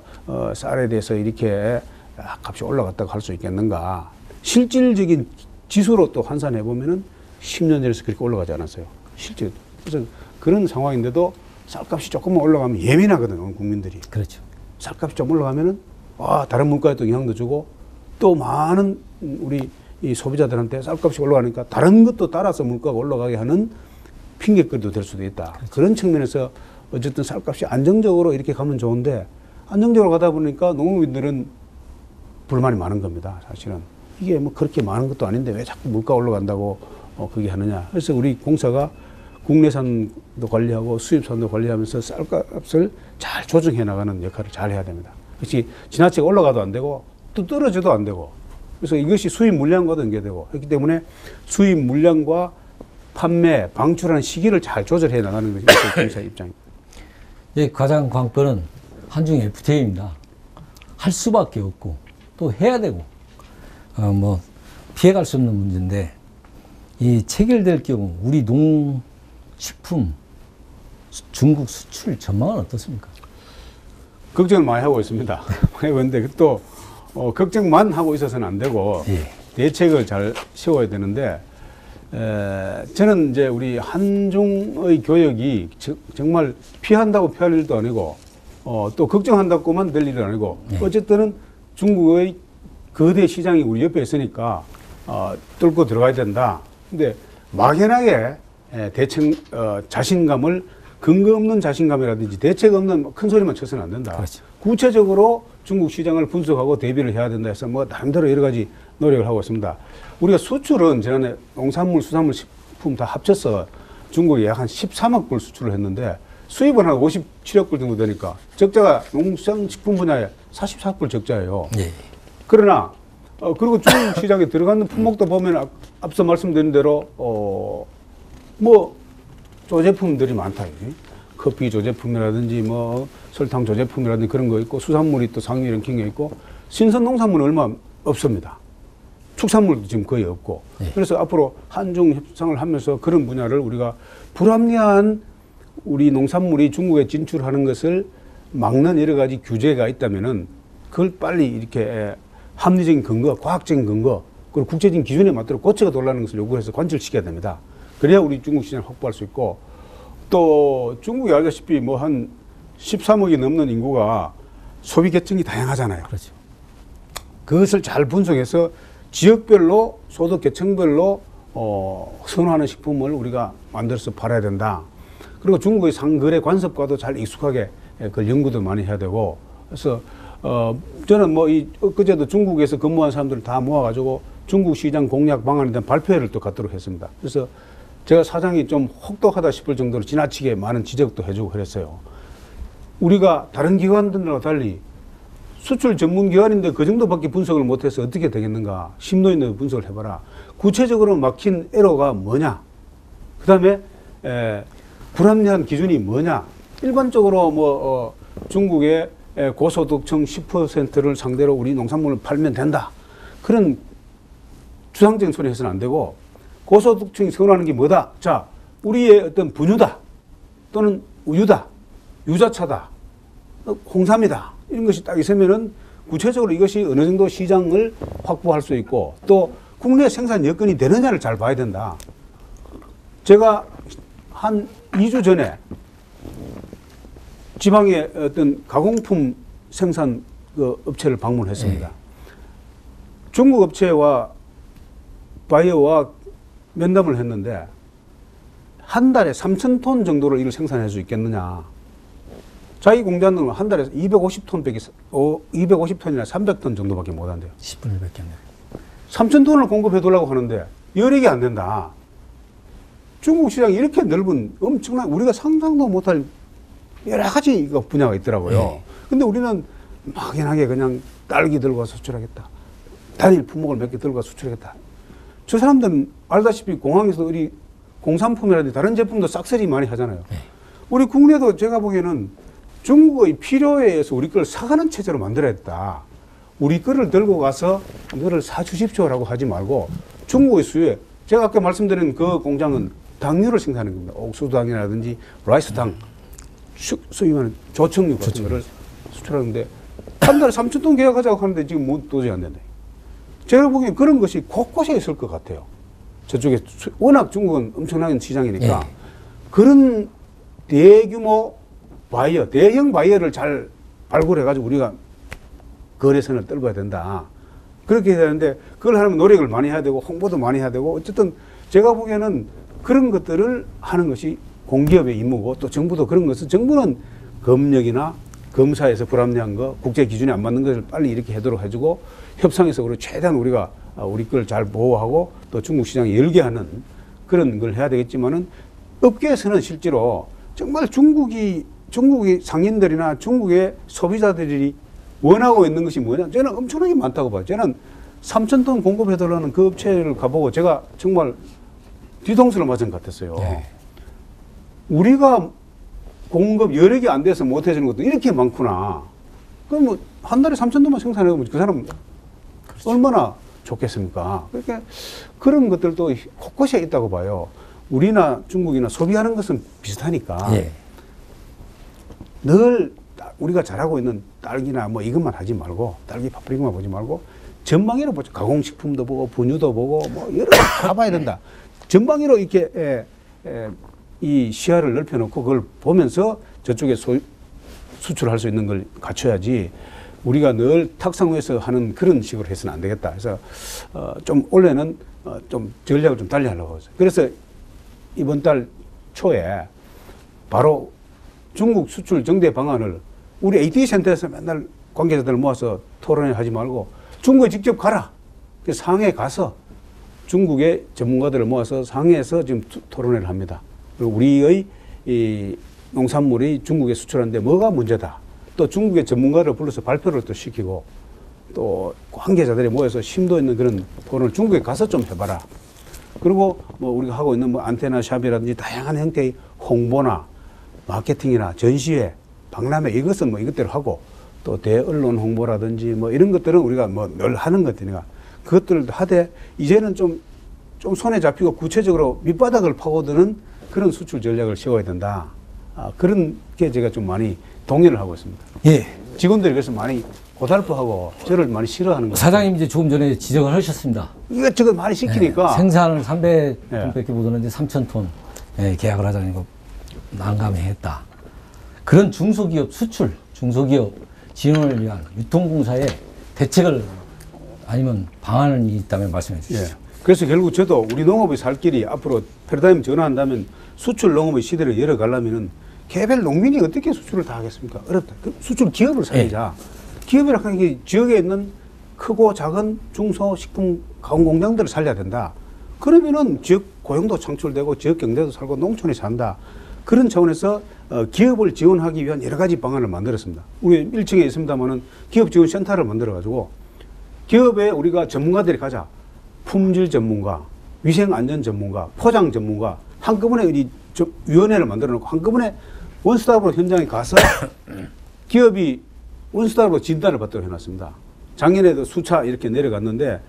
쌀에 대해서 이렇게 값이 올라갔다고 할 수 있겠는가? 실질적인 지수로 또 환산해 보면은 10년 전에서 그렇게 올라가지 않았어요. 실제 그래서 그런 상황인데도 쌀값이 조금만 올라가면 예민하거든요, 국민들이. 그렇죠. 쌀값이 좀 올라가면은 다른 물가에 또 영향도 주고 또 많은 우리 이 소비자들한테 쌀값이 올라가니까 다른 것도 따라서 물가가 올라가게 하는 핑계거리도 될 수도 있다. 그렇죠. 그런 측면에서 어쨌든 쌀값이 안정적으로 이렇게 가면 좋은데 안정적으로 가다 보니까 농민들은 불만이 많은 겁니다. 사실은 이게 뭐 그렇게 많은 것도 아닌데 왜 자꾸 물가 올라간다고 그게 하느냐. 그래서 우리 공사가 국내산도 관리하고 수입산도 관리하면서 쌀값을 잘 조정해 나가는 역할을 잘 해야 됩니다. 그렇지 지나치게 올라가도 안 되고 또 떨어져도 안 되고 그래서 이것이 수입 물량과도 연계되고 그렇기 때문에 수입 물량과 판매, 방출하는 시기를 잘 조절해 나가는 것이 공사의 입장입니다. 예, 가장 관건은 한중 FTA입니다. 할 수밖에 없고 또 해야 되고 뭐 피해갈 수 없는 문제인데 이 체결될 경우 우리 농식품 중국 수출 전망은 어떻습니까? 걱정을 많이 하고 있습니다. 그런데 또 걱정만 하고 있어서는 안 되고 예. 대책을 잘 세워야 되는데 저는 이제 우리 한중의 교역이 정말 피한다고 피할 일도 아니고 또 걱정한다고만 될 일도 아니고 예. 어쨌든 중국의 거대 시장이 우리 옆에 있으니까 뚫고 들어가야 된다. 근데 막연하게 자신감을 근거 없는 자신감이라든지 대책 없는 큰 소리만 쳐서는 안 된다. 그렇죠. 구체적으로 중국 시장을 분석하고 대비를 해야 된다 해서 뭐 나름대로 여러 가지 노력을 하고 있습니다. 우리가 수출은 지난해 농산물, 수산물, 식품 다 합쳐서 중국에 약 한 13억 불 수출을 했는데 수입은 한 57억 불 정도 되니까 적자가 농산식품 분야에 44억 불 적자예요. 예. 그러나 그리고 중국 시장에 들어가는 품목도 보면 앞서 말씀드린 대로 뭐 조제품들이 많다. 커피 조제품이라든지 뭐 설탕 조제품이라든지 그런 거 있고 수산물이 또 상위 랭킹에 있고 신선 농산물은 얼마 없습니다. 축산물도 지금 거의 없고. 네. 그래서 앞으로 한중 협상을 하면서 그런 분야를 우리가 불합리한 우리 농산물이 중국에 진출하는 것을 막는 여러 가지 규제가 있다면은 그걸 빨리 이렇게 합리적인 근거, 과학적인 근거, 그리고 국제적인 기준에 맞도록 고쳐가 돌라는 것을 요구해서 관철시켜야 됩니다. 그래야 우리 중국 시장을 확보할 수 있고 또 중국이 알다시피 뭐 한 13억이 넘는 인구가 소비 계층이 다양하잖아요. 그렇죠. 그것을 잘 분석해서 지역별로 소득 계층별로 선호하는 식품을 우리가 만들어서 팔아야 된다. 그리고 중국의 상거래 관습과도 잘 익숙하게 그 연구도 많이 해야 되고 그래서 저는 뭐 그제도 중국에서 근무한 사람들을 다 모아가지고 중국 시장 공략 방안에 대한 발표회를 또 갖도록 했습니다. 그래서 제가 사장이 좀 혹독하다 싶을 정도로 지나치게 많은 지적도 해주고 그랬어요. 우리가 다른 기관들과 달리 수출 전문 기관인데 그 정도밖에 분석을 못해서 어떻게 되겠는가. 심도 있는 분석을 해봐라. 구체적으로 막힌 에러가 뭐냐. 그 다음에 불합리한 기준이 뭐냐. 일반적으로 뭐 중국의 고소득층 10%를 상대로 우리 농산물을 팔면 된다. 그런 주상적인 소리 해서는 안 되고 고소득층이 선호하는 게 뭐다? 자, 우리의 어떤 분유다. 또는 우유다. 유자차다. 홍삼이다. 이런 것이 딱 있으면은 구체적으로 이것이 어느 정도 시장을 확보할 수 있고 또 국내 생산 여건이 되느냐를 잘 봐야 된다. 제가 한 2주 전에 지방의 어떤 가공품 생산 그 업체를 방문했습니다. 중국 업체와 바이어와 면담을 했는데 한 달에 3,000톤 정도를 이걸 생산할 수 있겠느냐. 자기 공장은 한 달에 250톤이나 300톤 정도밖에 못 한대요. 10분을 밖에 안 돼요. 3,000톤을 공급해 두려고 하는데 여력이 안 된다. 중국 시장이 이렇게 넓은 엄청난 우리가 상상도 못할 여러 가지 분야가 있더라고요. 네. 근데 우리는 막연하게 그냥 딸기 들고 가서 수출하겠다. 단일 품목을 몇 개 들고 가서 수출하겠다. 저 사람들은 알다시피 공항에서 우리 공산품이라든지 다른 제품도 싹쓸이 많이 하잖아요. 네. 우리 국내도 제가 보기에는 중국의 필요에 의해서 우리 걸 사가는 체제로 만들어야 했다. 우리 거를 들고 가서 너를 사주십시오라고 하지 말고 중국의 수요에 제가 아까 말씀드린 그 공장은 당류를 생산하는 겁니다. 옥수수당이라든지 라이스당 수입하는 조청류 같은 거를 수출하는데 한 달에 3,000톤 계약하자고 하는데 지금 뭐 도저히 안 된다. 제가 보기엔 그런 것이 곳곳에 있을 것 같아요. 저쪽에 워낙 중국은 엄청난 시장이니까 네. 그런 대규모 바이어, 대형 바이어를 잘 발굴해가지고 우리가 거래선을 떨궈야 된다. 그렇게 해야 되는데 그걸 하려면 노력을 많이 해야 되고 홍보도 많이 해야 되고 어쨌든 제가 보기에는 그런 것들을 하는 것이 공기업의 임무고 또 정부도 그런 것은 정부는 검역이나 검사에서 불합리한 거, 국제 기준에 안 맞는 것을 빨리 이렇게 하도록 해주고 협상에서 우리 최대한 우리가 우리 걸 잘 보호하고 또 중국 시장에 열게 하는 그런 걸 해야 되겠지만은 업계에서는 실제로 정말 중국이 상인들이나 중국의 소비자들이 원하고 있는 것이 뭐냐? 저는 엄청나게 많다고 봐요. 저는 3,000톤 공급해달라는 그 업체를 가보고 제가 정말 뒤통수를 맞은 것 같았어요. 네. 우리가 공급 여력이 안 돼서 못 해주는 것도 이렇게 많구나. 그럼 뭐 한 달에 3,000톤만 생산해보면 그 사람 그렇죠. 얼마나 좋겠습니까? 그러니까 그런 것들도 곳곳에 있다고 봐요. 우리나 중국이나 소비하는 것은 비슷하니까 예. 늘 우리가 잘하고 있는 딸기나 뭐 이것만 하지 말고 딸기 파프리카만 보지 말고 전방위로 보죠. 가공식품도 보고 분유도 보고 뭐 여러 가지 다 봐야 된다. 전방위로 이렇게 이 시야를 넓혀놓고 그걸 보면서 저쪽에 수출할 수 있는 걸 갖춰야지 우리가 늘 탁상위에서 하는 그런 식으로 해서는 안 되겠다. 그래서 좀 올해는 좀 전략을 좀 달리 하려고 했어요. 그래서 이번 달 초에 바로 중국 수출 정대 방안을 우리 AT 센터에서 맨날 관계자들 모아서 토론회 하지 말고 중국에 직접 가라. 그래서 상해에 가서 중국의 전문가들을 모아서 상해에서 지금 토론회를 합니다. 그리고 우리의 이 농산물이 중국에 수출하는데 뭐가 문제다. 또 중국의 전문가를 불러서 발표를 또 시키고 또 관계자들이 모여서 심도 있는 그런 토론을 중국에 가서 좀 해봐라. 그리고 뭐 우리가 하고 있는 뭐 안테나 샵이라든지 다양한 형태의 홍보나 마케팅이나 전시회, 박람회 이것은 뭐 이것대로 하고 또 대언론 홍보라든지 뭐 이런 것들은 우리가 뭐 늘 하는 것들이니까 그것들도 하되 이제는 좀 손에 잡히고 구체적으로 밑바닥을 파고드는 그런 수출 전략을 세워야 된다. 그런 게 제가 좀 많이 동의를 하고 있습니다. 예. 직원들이 그래서 많이 고달프하고 저를 많이 싫어하는 거예요. 사장님 이제 조금 전에 지적을 하셨습니다. 이것저것 많이 시키니까. 생산을 300톤밖에 못 하는데 3,000톤 계약을 하자는 거 난감해했다. 그런 중소기업 수출, 중소기업 지원을 위한 유통공사의 대책을 아니면 방안이 있다면 말씀해 주시죠. 예. 그래서 결국 저도 우리 농업의 살 길이 앞으로 패러다임 전환한다면 수출 농업의 시대를 열어가려면은 개별 농민이 어떻게 수출을 다 하겠습니까? 어렵다. 그 수출 기업을 살리자. 기업이라고 하는 게 지역에 있는 크고 작은 중소식품 가공 공장들을 살려야 된다. 그러면은 지역 고용도 창출되고 지역 경제도 살고 농촌이 산다. 그런 차원에서 기업을 지원하기 위한 여러 가지 방안을 만들었습니다. 우리 1층에 있습니다만은 기업 지원 센터를 만들어가지고 기업에 우리가 전문가들이 가자. 품질 전문가, 위생 안전 전문가, 포장 전문가 한꺼번에 이 위원회를 만들어 놓고 한꺼번에 원스톱으로 현장에 가서 기업이 원스톱으로 진단을 받도록 해놨습니다. 작년에도 수차 이렇게 내려갔는데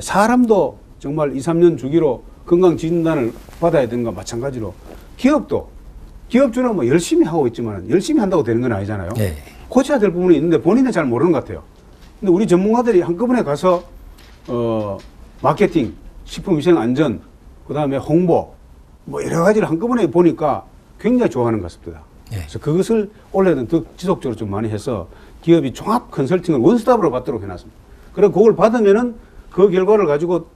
사람도 정말 2, 3년 주기로 건강 진단을 받아야 되는 것과 마찬가지로 기업도 기업주는 뭐 열심히 하고 있지만 열심히 한다고 되는 건 아니잖아요. 네. 고쳐야 될 부분이 있는데 본인은 잘 모르는 것 같아요. 근데 우리 전문가들이 한꺼번에 가서 마케팅, 식품위생안전, 그 다음에 홍보 뭐 여러 가지를 한꺼번에 보니까 굉장히 좋아하는 것 같습니다. 네. 그래서 그것을 올해는 더 지속적으로 좀 많이 해서 기업이 종합 컨설팅을 원스톱으로 받도록 해놨습니다. 그리고 그걸 받으면은 그 결과를 가지고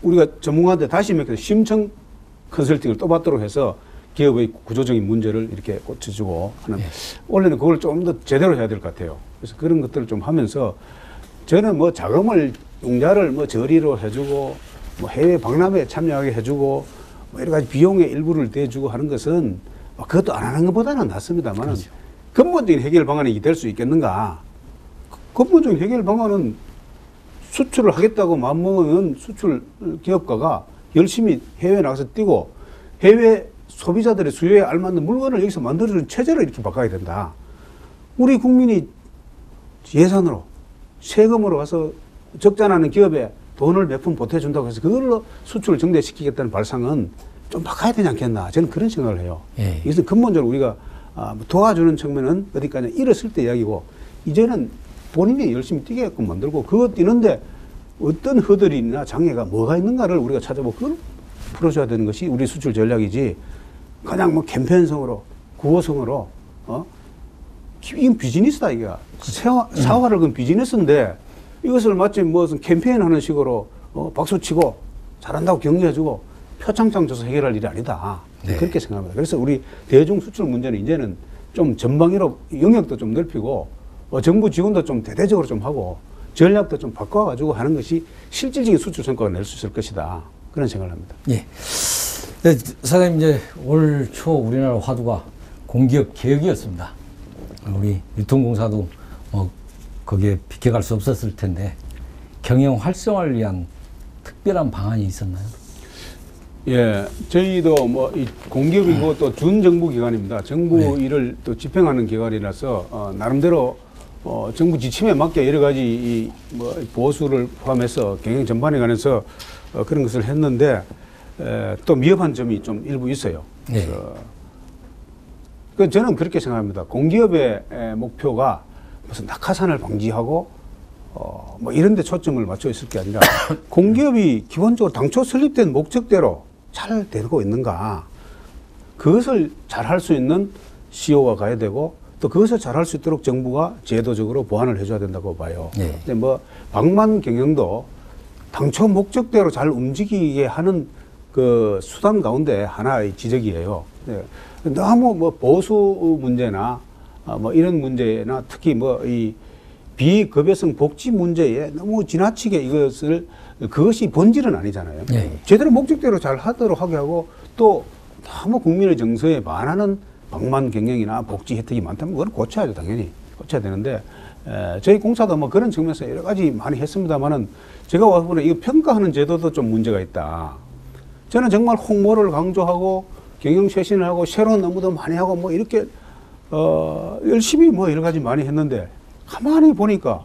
우리가 전문가한테 다시 몇 개 심층 컨설팅을 또 받도록 해서 기업의 구조적인 문제를 이렇게 고쳐주고 하는 원래는 그걸 좀 더 제대로 해야 될 것 같아요. 그래서 그런 것들을 좀 하면서 저는 뭐 자금을 융자를 뭐 저리로 해주고 뭐 해외 박람회에 참여하게 해주고 뭐 여러 가지 비용의 일부를 대주고 하는 것은 뭐 그것도 안 하는 것보다는 낫습니다만 그렇죠. 근본적인 해결 방안이 될 수 있겠는가? 근본적인 해결 방안은 수출을 하겠다고 마음먹은 수출 기업가가 열심히 해외에 나가서 뛰고 해외 소비자들의 수요에 알맞는 물건을 여기서 만들어주는 체제를 이렇게 바꿔야 된다. 우리 국민이 예산으로 세금으로 가서 적자나는 기업에 돈을 몇 푼 보태준다고 해서 그걸로 수출을 정대시키겠다는 발상은 좀 바꿔야 되지 않겠나. 저는 그런 생각을 해요. 예. 이것은 근본적으로 우리가 도와주는 측면은 어디까지 일었을 때 이야기고 이제는 본인이 열심히 뛰게끔 만들고 그거 뛰는데 어떤 허들이나 장애가 뭐가 있는가를 우리가 찾아보고 그걸 풀어줘야 되는 것이 우리 수출 전략이지 그냥 뭐 캠페인성으로 구호성으로 이건 비즈니스다 이게. 사활을 그 비즈니스인데 이것을 마치 무슨 캠페인 하는 식으로 박수치고 잘한다고 격려해주고 표창장 줘서 해결할 일이 아니다. 네. 그렇게 생각합니다. 그래서 우리 대중 수출 문제는 이제는 좀 전방위로 영역도 좀 넓히고 정부 지원도 좀 대대적으로 좀 하고 전략도 좀 바꿔가지고 하는 것이 실질적인 수출 성과가 낼 수 있을 것이다. 그런 생각을 합니다. 예. 네, 사장님 이제 올 초 우리나라 화두가 공기업 개혁이었습니다. 우리 유통공사도 거기에 비켜갈 수 없었을 텐데 경영 활성화를 위한 특별한 방안이 있었나요? 예, 저희도 뭐 이 공기업이고 또 준정부 기관입니다. 정부 일을 또 집행하는 기관이라서 나름대로 정부 지침에 맞게 여러 가지 뭐 보수를 포함해서 경영 전반에 관해서 그런 것을 했는데 또 미흡한 점이 좀 일부 있어요. 네. 그 저는 그렇게 생각합니다. 공기업의 목표가 무슨 낙하산을 방지하고 뭐 이런 데 초점을 맞춰 있을 게 아니라 공기업이 기본적으로 당초 설립된 목적대로 잘 되고 있는가, 그것을 잘 할 수 있는 CEO가 가야 되고 또 그것을 잘 할 수 있도록 정부가 제도적으로 보완을 해줘야 된다고 봐요. 네. 근데 뭐 방만 경영도 당초 목적대로 잘 움직이게 하는 그 수단 가운데 하나의 지적이에요. 네. 너무 뭐 보수 문제나 뭐 이런 문제나 특히 뭐 이 비급여성 복지 문제에 너무 지나치게 그것이 본질은 아니잖아요. 네. 제대로 목적대로 잘 하도록 하게 하고 또 너무 국민의 정서에 반하는 방만 경영이나 복지 혜택이 많다면 그건 고쳐야죠. 당연히 고쳐야 되는데 저희 공사도 뭐 그런 측면에서 여러 가지 많이 했습니다만은 제가 와서 보니 이거 평가하는 제도도 좀 문제가 있다. 저는 정말 홍보를 강조하고 경영 쇄신을 하고 새로운 업무도 많이 하고 뭐 이렇게 열심히 뭐 여러 가지 많이 했는데 가만히 보니까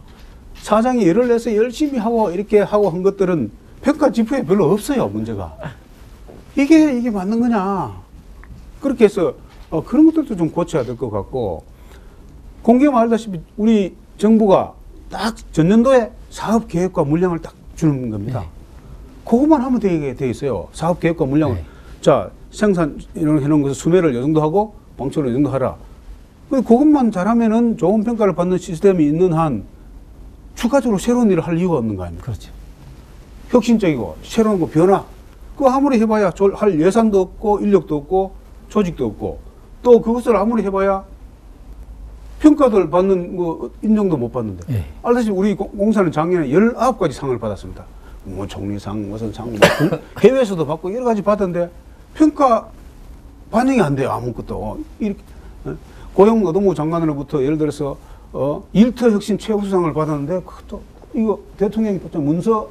사장이 열을 내서 열심히 하고 이렇게 하고 한 것들은 평가 지표에 별로 없어요. 문제가 이게 맞는 거냐. 그렇게 해서 그런 것들도 좀 고쳐야 될 것 같고, 공기업 알다시피 우리 정부가 딱 전년도에 사업 계획과 물량을 딱 주는 겁니다. 네. 그것만 하면 돼 있어요. 사업 계획과 물량을. 네. 자, 생산 해놓은 것을 수매를 이 정도 하고 방출을 이 정도 하라. 그것만 잘하면은 좋은 평가를 받는 시스템이 있는 한 추가적으로 새로운 일을 할 이유가 없는 거 아닙니까? 그렇죠. 혁신적이고 새로운 거 변화. 그거 아무리 해봐야 할 예산도 없고 인력도 없고 조직도 없고 또 그것을 아무리 해봐야 평가들 받는 뭐 인정도 못 받는데. 네. 알다시피 우리 공사는 작년에 19가지 상을 받았습니다. 뭐 총리상, 무슨 상, 뭐 해외에서도 받고 여러 가지 받았는데 평가 반영이 안 돼요. 아무것도. 이렇게 고용노동부 장관으로부터 예를 들어서 일터 혁신 최우수상을 받았는데 그것도 이거 대통령이 문서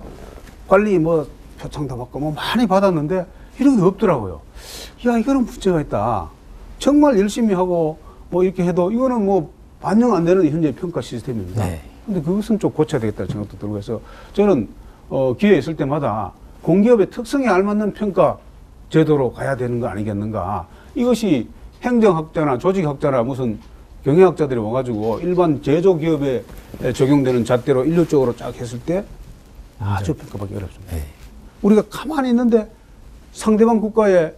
관리 뭐 표창도 받고 뭐 많이 받았는데 이런 게 없더라고요. 야, 이거는 문제가 있다. 정말 열심히 하고 뭐 이렇게 해도 이거는 뭐 반영 안 되는 현재 평가 시스템입니다. 네. 근데 그것은 좀 고쳐야 되겠다는 생각도 들고 해서 저는 기회 있을 때마다 공기업의 특성에 알맞는 평가 제도로 가야 되는 거 아니겠는가. 이것이 행정학자나 조직학자나 무슨 경영학자들이 와가지고 일반 제조기업에 적용되는 잣대로 일률적으로 쫙 했을 때 아주 평가받기 어렵습니다. 네. 우리가 가만히 있는데 상대방 국가의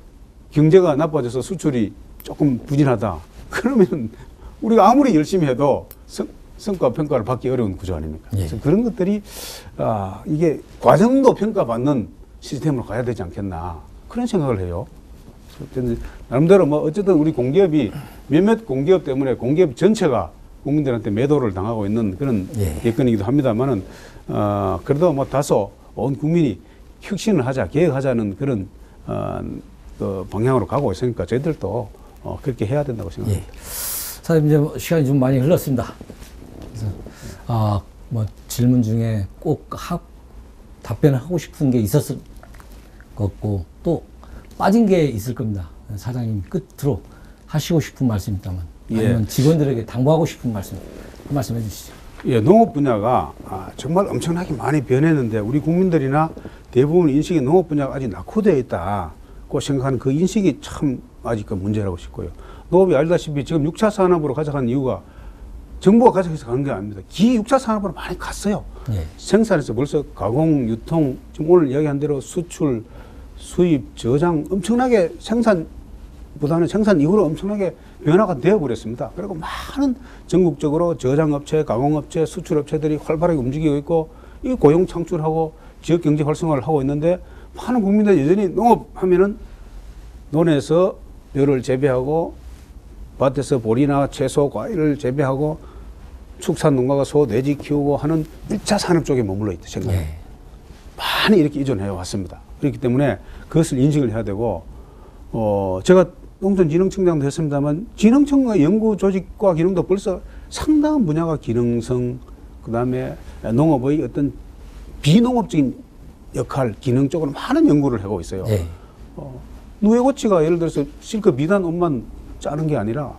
경제가 나빠져서 수출이 조금 부진하다. 그러면 우리가 아무리 열심히 해도 성과 평가를 받기 어려운 구조 아닙니까? 예. 그래서 그런 것들이 이게 과정도 평가받는 시스템으로 가야 되지 않겠나 그런 생각을 해요. 나름대로 뭐 어쨌든 우리 공기업이 몇몇 공기업 때문에 공기업 전체가 국민들한테 매도를 당하고 있는 그런 예건이기도 합니다만은 그래도 뭐 다소 온 국민이 혁신을 하자, 개혁하자는 그런 그 방향으로 가고 있으니까 저희들도 그렇게 해야 된다고 생각합니다. 예. 사장님 이제 뭐 시간이 좀 많이 흘렀습니다. 그래서 뭐 질문 중에 꼭 답변을 하고 싶은 게 있었을 것 같고 또 빠진 게 있을 겁니다. 사장님 끝으로 하시고 싶은 말씀 있다면 아니면 직원들에게 당부하고 싶은 말씀 한 말씀 해주시죠. 예, 농업 분야가 정말 엄청나게 많이 변했는데 우리 국민들이나 대부분 인식이 농업 분야가 아직 낙후되어 있다고 생각하는 그 인식이 참 아직 그 문제라고 싶고요. 농업이 알다시피 지금 6차 산업으로 가져간 이유가 정부가 가져가서 가는 게 아닙니다. 기 6차 산업으로 많이 갔어요. 예. 생산에서 벌써 가공, 유통, 지금 오늘 이야기한 대로 수출, 수입, 저장 엄청나게 생산 생산보다는 생산 이후로 엄청나게 변화가 되어버렸습니다. 그리고 많은 전국적으로 저장업체, 가공업체, 수출업체들이 활발하게 움직이고 있고 이 고용 창출하고 지역 경제 활성화를 하고 있는데 많은 국민들이 여전히 농업하면은 논에서 벼를 재배하고 밭에서 보리나 채소, 과일을 재배하고 축산 농가가 소, 돼지 키우고 하는 1차 산업 쪽에 머물러 있다 생각해요. 예. 많이 이렇게 이전해 왔습니다. 그렇기 때문에 그것을 인식을 해야 되고, 제가 농촌진흥청장도 했습니다만, 진흥청의 연구 조직과 기능도 벌써 상당한 분야가 기능성, 그 다음에 농업의 어떤 비농업적인 역할, 기능 쪽으로 많은 연구를 하고 있어요. 예. 누에고치가 예를 들어서 실컷 미단 옷만 짜는 게 아니라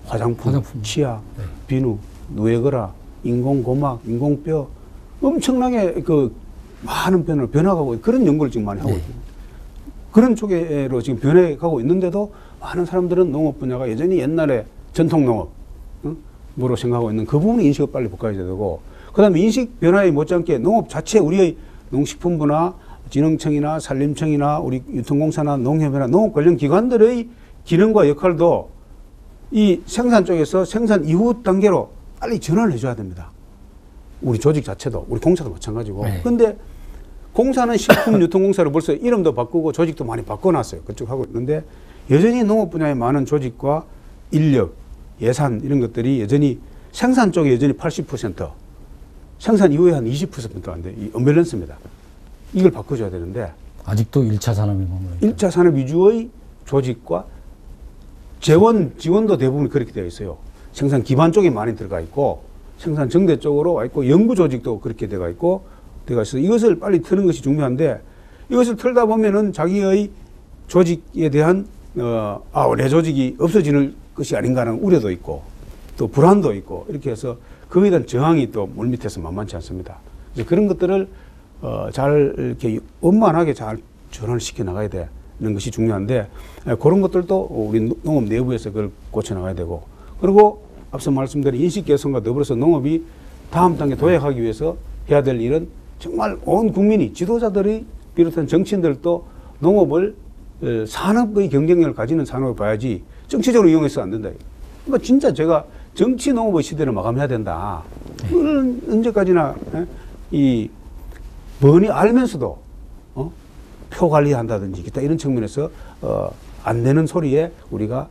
화장품. 치약, 네. 비누, 누에거라, 인공고막, 인공뼈, 엄청나게 그 많은 변화가고 그런 연구를 지금 많이 하고 네. 있습니다. 그런 쪽으로 지금 변해가고 있는데도 많은 사람들은 농업 분야가 여전히 옛날에 전통 농업으로 생각하고 있는 그 부분의 인식을 빨리 바꿔야 되고, 그 다음에 인식 변화에 못지않게 농업 자체 우리의 농식품부나 진흥청이나 산림청이나 우리 유통공사나 농협이나 농업 관련 기관들의 기능과 역할도 이 생산 쪽에서 생산 이후 단계로 빨리 전환을 해줘야 됩니다. 우리 조직 자체도, 우리 공사도 마찬가지고. 네. 그런데 공사는 식품유통공사로 벌써 이름도 바꾸고 조직도 많이 바꿔놨어요. 그쪽 하고 있는데 여전히 농업 분야의 많은 조직과 인력, 예산 이런 것들이 여전히 생산 쪽에 여전히 80%, 생산 이후에 한 20%도 안 돼. 이 언밸런스입니다. 이걸 바꿔줘야 되는데 아직도 1차 산업에 머물러 있다. 1차 산업 위주의 조직과 지원도 대부분 그렇게 되어 있어요. 생산 기반 쪽에 많이 들어가 있고 생산 정대 쪽으로 와 있고 연구 조직도 그렇게 되어 있고 되어 있어서 이것을 빨리 트는 것이 중요한데, 이것을 틀다 보면은 자기의 조직에 대한 내 조직이 없어지는 것이 아닌가라는 우려도 있고 또 불안도 있고 이렇게 해서 그에 대한 저항이 또 물밑에서 만만치 않습니다. 그래서 그런 것들을 잘 이렇게 원만하게 잘 전환을 시켜 나가야 되는 것이 중요한데, 그런 것들도 우리 농업 내부에서 그걸 고쳐 나가야 되고, 그리고 앞서 말씀드린 인식 개선과 더불어서 농업이 다음 단계 도약하기 위해서 해야 될 일은 정말 온 국민이, 지도자들이 비롯한 정치인들도 농업을 산업의 경쟁력을 가지는 산업을 봐야지 정치적으로 이용해서 안 된다. 그러니까 진짜 제가 정치 농업의 시대를 마감해야 된다. 그건 언제까지나 이 번이 알면서도 표 관리한다든지 기타 이런 측면에서 안 되는 소리에 우리가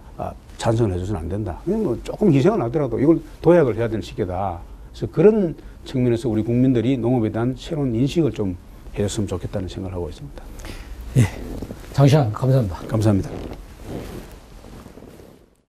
찬성을 해줘서는 안 된다. 뭐 조금 희생을 하더라도 이걸 도약을 해야 되는 시기다. 그래서 그런 측면에서 우리 국민들이 농업에 대한 새로운 인식을 좀 해줬으면 좋겠다는 생각을 하고 있습니다. 예. 장 시장 감사합니다. 감사합니다.